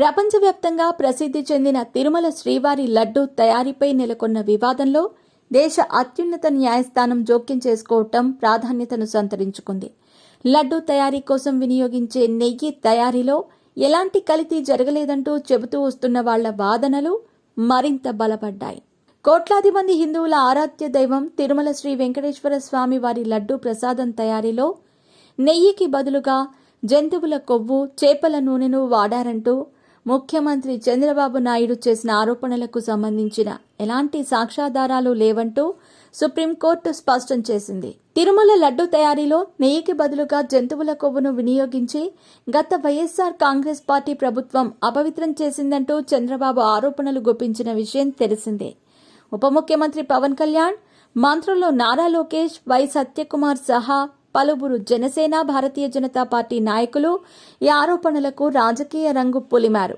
ప్రపంచవ్యాప్తంగా ప్రసిద్ధి చెందిన తిరుమల శ్రీవారి లడ్డూ తయారీపై నెలకొన్న వివాదంలో దేశ అత్యున్నత న్యాయస్థానం జోక్యం చేసుకోవటం ప్రాధాన్యతను సంతరించుకుంది. లడ్డూ తయారీ కోసం వినియోగించే నెయ్యి తయారీలో ఎలాంటి కల్తీ జరగలేదంటూ చెబుతూ వస్తున్న వాళ్ల వాదనలు మరింత బలపడ్డాయి. కోట్లాది మంది హిందువుల ఆరాధ్య దైవం తిరుమల శ్రీ వెంకటేశ్వర స్వామి వారి లడ్డూ ప్రసాదం తయారీలో నెయ్యికి బదులుగా జంతువుల కొవ్వు, చేపల నూనెను వాడారంటూ ముఖ్యమంత్రి చంద్రబాబు నాయుడు చేసిన ఆరోపణలకు సంబంధించిన ఎలాంటి సాక్ష్యాధారాలు లేవంటూ సుప్రీంకోర్టు స్పష్టం చేసింది. తిరుమల లడ్డూ తయారీలో నెయ్యికి బదులుగా జంతువుల కొవ్వును వినియోగించి గత వైఎస్ఆర్ కాంగ్రెస్ పార్టీ ప్రభుత్వం అపవిత్రం చేసిందంటూ చంద్రబాబు ఆరోపణలు గుప్పించిన విషయం తెలిసిందే. ఉప ముఖ్యమంత్రి పవన్ కళ్యాణ్, మంత్రులు నారా లోకేష్, వై సత్యకుమార్ సహా పలువురు జనసేన, భారతీయ జనతా పార్టీ నాయకులు ఈ ఆరోపణలకు రాజకీయ రంగు పులిమారు.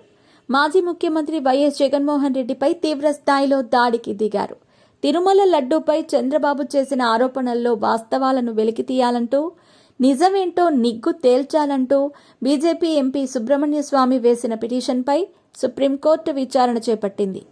మాజీ ముఖ్యమంత్రి వైఎస్ జగన్మోహన్ రెడ్డిపై తీవ్ర స్థాయిలో దాడికి దిగారు. తిరుమల లడ్డూపై చంద్రబాబు చేసిన ఆరోపణల్లో వాస్తవాలను వెలికితీయాలంటూ, నిజమేంటో నిగ్గు తేల్చాలంటూ బీజేపీ ఎంపీ సుబ్రహ్మణ్య స్వామి వేసిన పిటిషన్పై సుప్రీంకోర్టు విచారణ చేపట్టింది.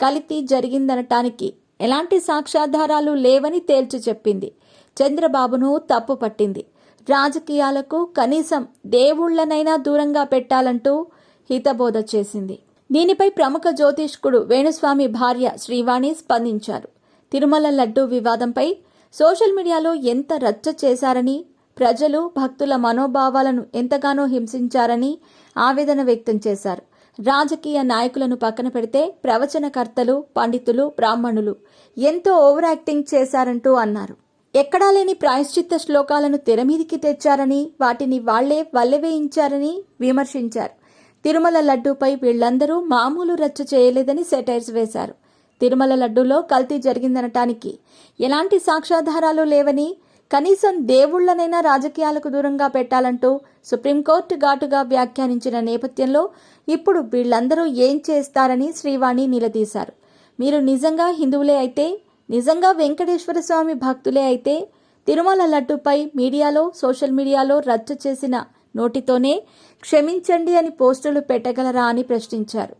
కల్తీ జరిగిందనటానికి ఎలాంటి సాక్ష్యాధారాలు లేవని తేల్చి చెప్పింది. చంద్రబాబును తప్పు పట్టింది. రాజకీయాలకు కనీసం దేవుళ్లనైనా దూరంగా పెట్టాలంటూ హితబోధ చేసింది. దీనిపై ప్రముఖ జ్యోతిష్కుడు వేణుస్వామి భార్య శ్రీవాణి స్పందించారు. తిరుమల లడ్డూ వివాదంపై సోషల్ మీడియాలో ఎంత రచ్చ చేశారని, ప్రజలు, భక్తుల మనోభావాలను ఎంతగానో హింసించారని ఆవేదన వ్యక్తం చేశారు. రాజకీయ నాయకులను పక్కన పెడితే ప్రవచనకర్తలు, పండితులు, బ్రాహ్మణులు ఎంతో ఓవర్ యాక్టింగ్ చేశారంటూ అన్నారు. ఎక్కడా లేని ప్రాయశ్చిత్త శ్లోకాలను తెరమీదికి తెచ్చారని, వాటిని వాళ్లే వల్లెవేయించారని విమర్శించారు. తిరుమల లడ్డూపై వీళ్లందరూ మామూలు రచ్చ చేయలేదని సెటైర్స్ వేశారు. తిరుమల లడ్డూలో కల్తీ జరిగిందనటానికి ఎలాంటి సాక్ష్యాధారాలు లేవని, కనీసం దేవుళ్లనైనా రాజకీయాలకు దూరంగా పెట్టాలంటూ సుప్రీంకోర్టు ఘాటుగా వ్యాఖ్యానించిన నేపథ్యంలో ఇప్పుడు వీళ్లందరూ ఏం చేస్తారని శ్రీవాణి నిలదీశారు. మీరు నిజంగా హిందువులే అయితే, నిజంగా వెంకటేశ్వర స్వామి భక్తులే అయితే తిరుమల లడ్డూపై మీడియాలో, సోషల్ మీడియాలో రచ్చ చేసిన నోటితోనే క్షమించండి అని పోస్టులు పెట్టగలరా అని ప్రశ్నించారు.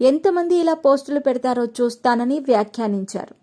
ఎంతమంది ఇలా పోస్టులు పెడతారో చూస్తానని వ్యాఖ్యానించారు.